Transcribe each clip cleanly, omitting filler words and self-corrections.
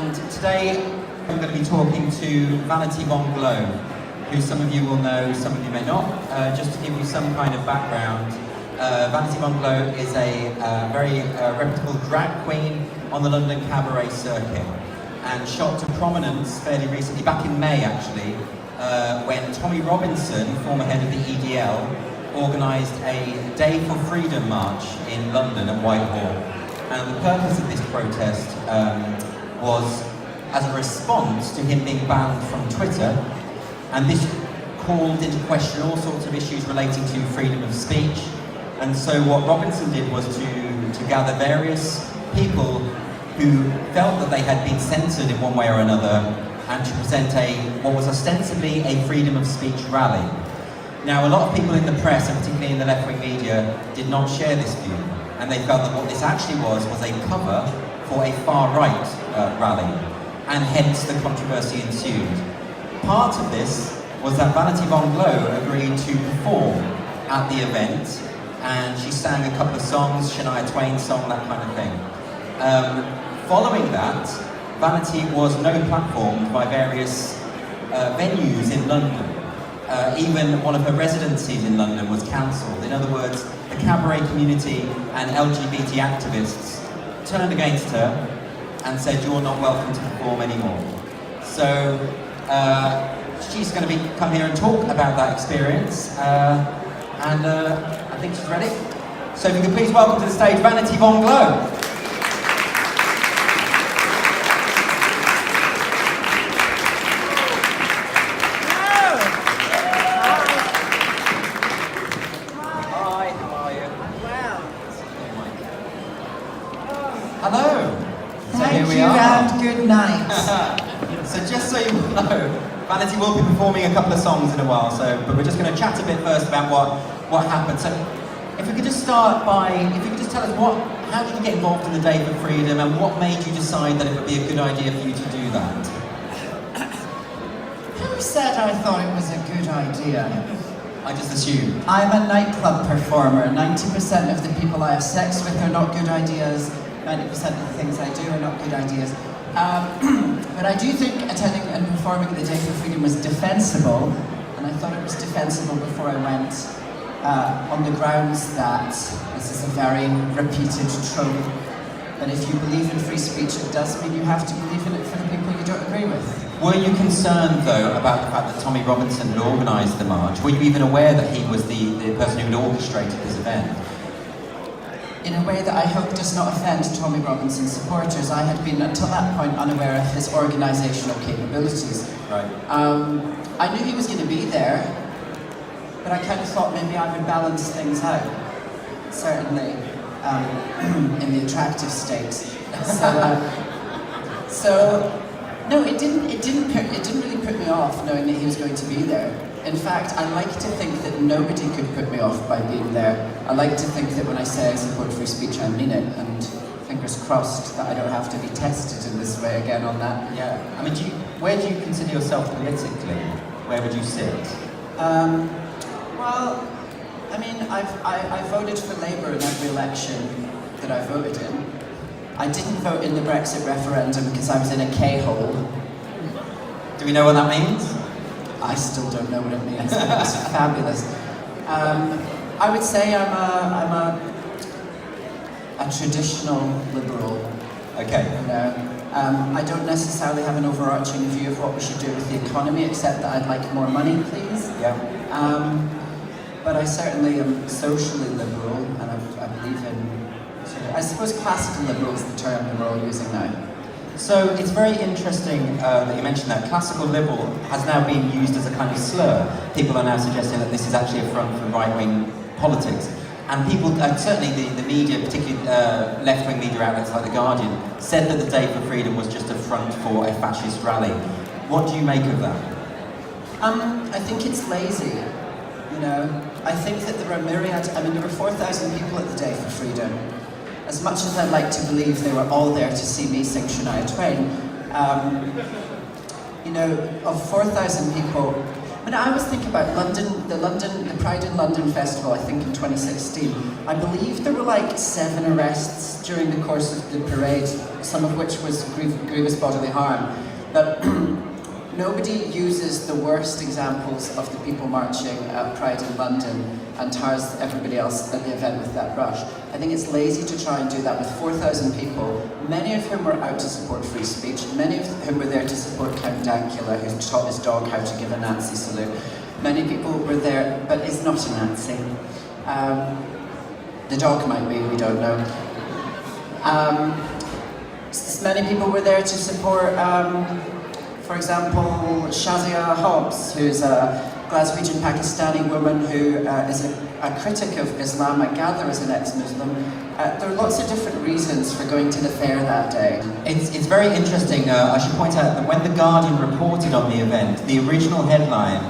And today I'm going to be talking to Vanity who some of you will know, some of you may not. Just to give you some kind of background, Vanity is a very reputable drag queen on the London cabaret circuit, and shot to prominence fairly recently, back in May actually, when Tommy Robinson, former head of the EDL, organised a Day for Freedom march in London at Whitehall. And the purpose of this protest was as a response to him being banned from Twitter, and this called into question all sorts of issues relating to freedom of speech. And so what Robinson did was to gather various people who felt that they had been censored in one way or another, and to present what was ostensibly a freedom of speech rally. Now, a lot of people in the press, and particularly in the left-wing media, did not share this view, and they felt that what this actually was a cover for a far-right rally, and hence the controversy ensued. Part of this was that Vanity agreed to perform at the event, and she sang a couple of songs, Shania Twain's song, that kind of thing. Following that, Vanity was no-platformed by various venues in London. Even one of her residencies in London was cancelled. In other words, the cabaret community and LGBT activists turned against her and said, "You're not welcome to perform anymore." So she's going to come here and talk about that experience, and I think she's ready. So if you could please welcome to the stage Vanity Hello. Thank you and good night. So just so you know, Vanity will be performing a couple of songs in a while, but we're just going to chat a bit first about what happened. So if we could just start by, if you could just tell us how did you get involved in the Day for Freedom, and what made you decide that it would be a good idea for you to do that? Who said I thought it was a good idea? I just assumed. I'm a nightclub performer. 90% of the people I have sex with are not good ideas. 90% of the things I do are not good ideas. But I do think attending and performing at the Day for Freedom was defensible, and I thought it was defensible before I went, on the grounds that this is a very repeated trope, that if you believe in free speech, it does mean you have to believe in it for the people you don't agree with. Were you concerned, though, about the fact that Tommy Robinson had organised the march? Were you even aware that he was the person who had orchestrated this event? In a way that I hope does not offend Tommy Robinson's supporters. I had been, until that point, unaware of his organisational capabilities. Right. I knew he was going to be there, but I kind of thought maybe I would balance things out. Certainly, in the attractive state. So no, it didn't really put me off knowing that he was going to be there. In fact, I like to think that nobody could put me off by being there. I like to think that when I say I support free speech, I mean it, and fingers crossed that I don't have to be tested in this way again on that. Yeah. I mean, where do you consider yourself politically? Where would you sit? Well, I mean, I voted for Labour in every election that I voted in. I didn't vote in the Brexit referendum because I was in a K-hole. Do we know what that means? I still don't know what it means, but it was fabulous. I would say I'm a traditional liberal. Okay. You know, I don't necessarily have an overarching view of what we should do with the economy, except that I'd like more money, please. Yeah. But I certainly am socially liberal, and I believe in, I suppose classical liberal is the term that we're all using now. So it's very interesting that you mentioned that. Classical liberal has now been used as a kind of slur. People are now suggesting that this is actually a front for right-wing politics. And people, certainly the media, particularly left-wing media outlets like The Guardian, said that the Day for Freedom was just a front for a fascist rally. What do you make of that? I think it's lazy, you know. I think that there are myriad, there were 4,000 people at the Day for Freedom. As much as I'd like to believe they were all there to see me sing Shania Twain, you know, of 4,000 people, When I was thinking about the Pride in London Festival, I think in 2016, I believe there were like 7 arrests during the course of the parade, some of which was grievous bodily harm. But nobody uses the worst examples of the people marching at Pride in London and tars everybody else at the event with that brush. I think it's lazy to try and do that with 4,000 people, many of whom were out to support free speech, many of whom were there to support Count Dankula, who taught his dog how to give a Nazi salute. Many people were there, but is not a Nazi. The dog might be, we don't know. Many people were there to support for example, Shazia Hobbs, who's a Glaswegian Pakistani woman who is a critic of Islam, I gather is an ex-Muslim. There are lots of different reasons for going to the fair that day. It's very interesting. I should point out that when The Guardian reported on the event, the original headline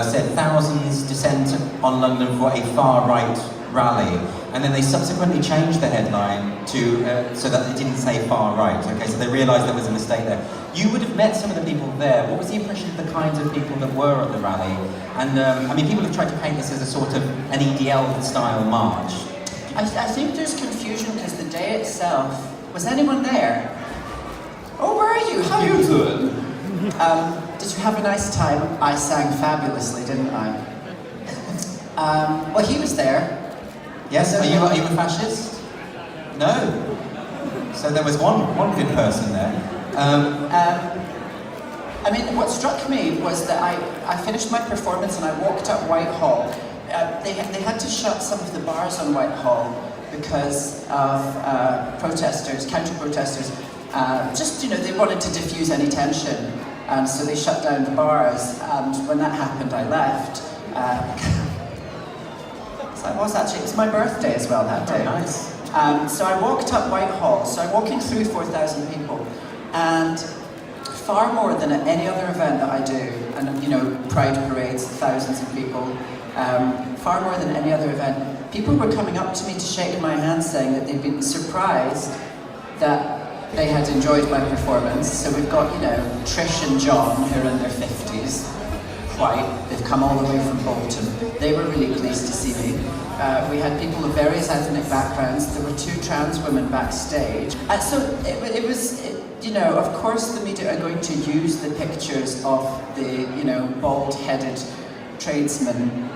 said thousands descend on London for a far-right rally, and then they subsequently changed the headline to so that it didn't say far right. Okay, so they realised there was a mistake there. You would have met some of the people there. What was the impression of the kinds of people that were at the rally? And I mean, people have tried to paint this as a sort of an EDL-style march. I think there's confusion because the day itself, was anyone there? Oh, where are you? How are you doing? Did you have a nice time? I sang fabulously, didn't I? Well, he was there. Yes, are you a fascist? No. So there was one good person there. I mean, what struck me was that I finished my performance and I walked up Whitehall. They had to shut some of the bars on Whitehall because of protesters, counter-protesters. Just, you know, they wanted to diffuse any tension. And so they shut down the bars. And when that happened, I left. It was my birthday as well that day. Nice. So I walked up Whitehall, so I'm walking through 4,000 people, and far more than at any other event that I do, and you know, pride parades, thousands of people, far more than any other event, people were coming up to me to shake my hand saying that they'd been surprised that they had enjoyed my performance. So we've got, you know, Trish and John, who are in their 50s, white, they've come all the way from Bolton. They were really pleased to see me. We had people of various ethnic backgrounds. There were 2 trans women backstage. So it was, you know, of course the media are going to use the pictures of the, you know, bald-headed tradesmen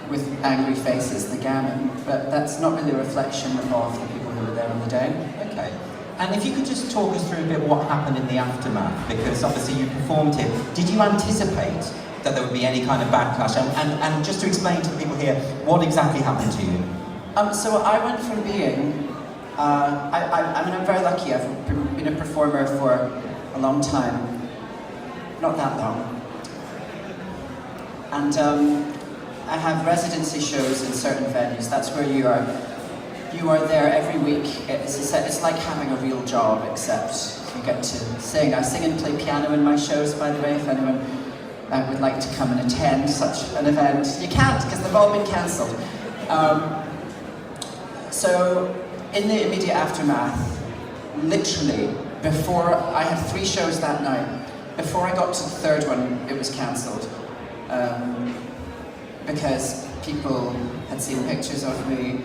with angry faces, the gammon, but that's not really a reflection of the people who were there on the day. Okay. And if you could just talk us through a bit what happened in the aftermath, because obviously you performed here. Did you anticipate that there would be any kind of backlash? And just to explain to the people here, what exactly happened to you? So I went from being, I mean, I'm very lucky. I've been a performer for a long time, not that long. And I have residency shows in certain venues. That's where you are there every week. It's like having a real job, except you get to sing. I sing and play piano in my shows, by the way, if anyone would like to come and attend such an event. You can't, because they've all been cancelled. So, in the immediate aftermath, literally, before I had 3 shows that night, before I got to the 3rd one, it was cancelled. Because people had seen pictures of me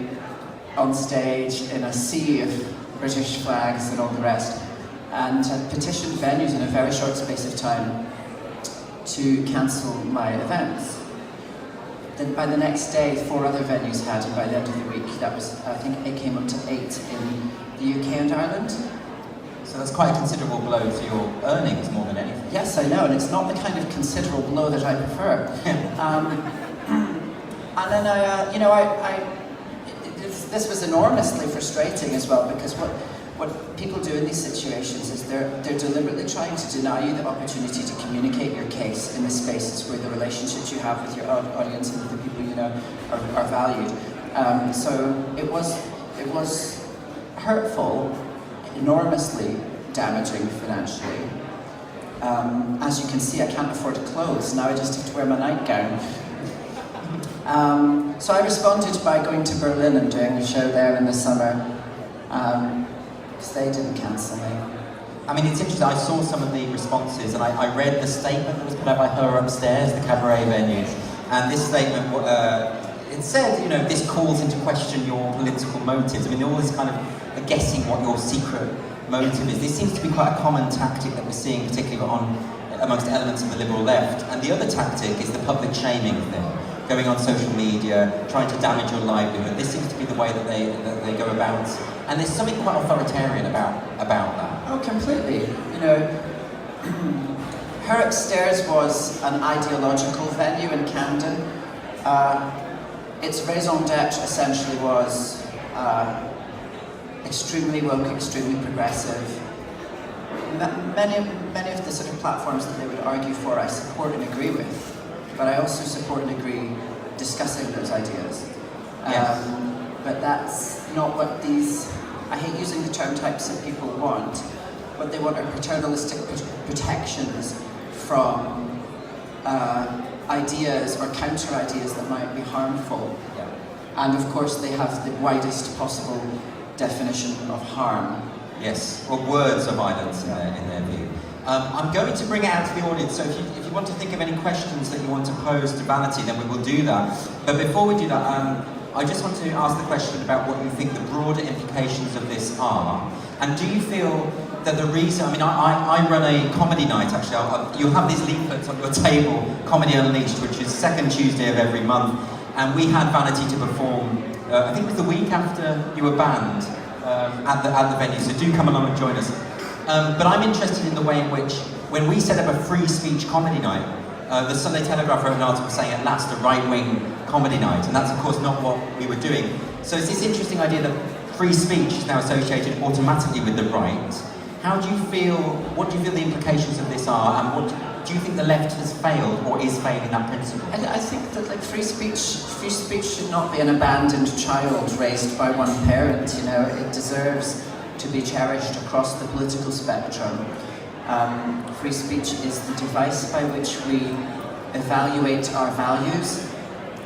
on stage in a sea of British flags and all the rest, and had petitioned venues in a very short space of time to cancel my events. Then by the next day, 4 other venues had, and by the end of the week, that was, I think it came up to 8 in the UK and Ireland. So that's quite a considerable blow to your earnings, more than anything. Yes, I know, and it's not the kind of considerable blow that I prefer. And then this was enormously frustrating as well, because what people do in these situations is they're deliberately trying to deny you the opportunity to communicate your case in the spaces where the relationships you have with your audience and with the people you know are valued. So it was hurtful, enormously damaging financially. As you can see, I can't afford clothes. Now I just have to wear my nightgown. So I responded by going to Berlin and doing a show there in the summer, because they didn't cancel me. I mean, it's interesting, I saw some of the responses, and I read the statement that was put out by her upstairs, the cabaret venue, and this statement, it said, you know, this calls into question your political motives. I mean, all this kind of guessing what your secret motive is. This seems to be quite a common tactic that we're seeing, particularly amongst elements of the liberal left. And the other tactic is the public shaming thing, going on social media, trying to damage your livelihood. This seems to be the way that they go about. And there's something quite authoritarian about that. Oh, completely. You know, her upstairs was an ideological venue in Camden. Its raison d'etre essentially was extremely woke, extremely progressive. Many of the sort of platforms that they would argue for, I support and agree with, but I also support and agree discussing those ideas. Yes. But that's not what these, I hate using the term types of people want. What they want are paternalistic protections from ideas or counter-ideas that might be harmful. Yeah. And of course they have the widest possible definition of harm. Yes, well, words of violence in their view. I'm going to bring it out to the audience, so if you want to think of any questions that you want to pose to Vanity, then we will do that. But before we do that, I just want to ask the question about what you think the broader implications of this are. And do you feel that the reason, I mean, I run a comedy night, actually. You'll have these leaflets on your table, Comedy Unleashed, which is second Tuesday of every month. And we had Vanity to perform, I think it was the week after you were banned at the venue, so do come along and join us. But I'm interested in the way in which, when we set up a free speech comedy night, the Sunday Telegraph wrote an article saying at last a right-wing comedy night, and that's of course not what we were doing. So it's this interesting idea that free speech is now associated automatically with the right. How do you feel, what do you feel the implications of this are, and what do you think the left has failed or is failing that principle? I think that like free speech should not be an abandoned child raised by one parent, you know, it deserves to be cherished across the political spectrum. Free speech is the device by which we evaluate our values,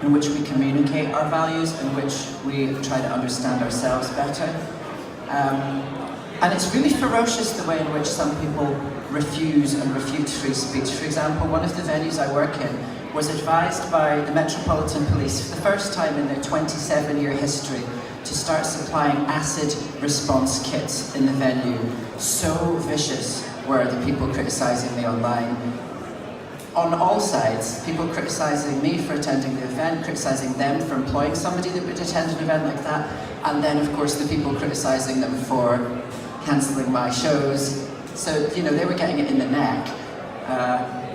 in which we communicate our values, in which we try to understand ourselves better. And it's really ferocious the way in which some people refuse and refute free speech. For example, one of the venues I work in was advised by the Metropolitan Police for the first time in their 27-year history to start supplying acid response kits in the venue. So vicious were the people criticising me online. On all sides, people criticising me for attending the event, criticising them for employing somebody that would attend an event like that, and then of course the people criticising them for cancelling my shows. So, you know, they were getting it in the neck.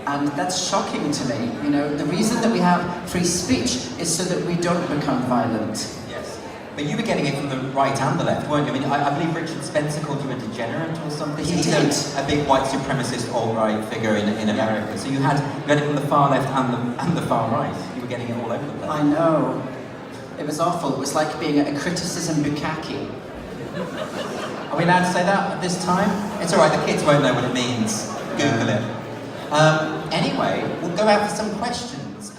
And that's shocking to me. You know, the reason that we have free speech is so that we don't become violent. Yes. But you were getting it from the right and the left, weren't you? I mean, I believe Richard Spencer called you a degenerate or something. He He's did. a big white supremacist alt-right figure in America. So you had it from the far left and the far right. You were getting it all over the place. I know. It was awful. It was like being a criticism bukkake. Are we allowed to say that at this time? It's all right, the kids won't know what it means. Google it. Anyway, we'll go out for some questions.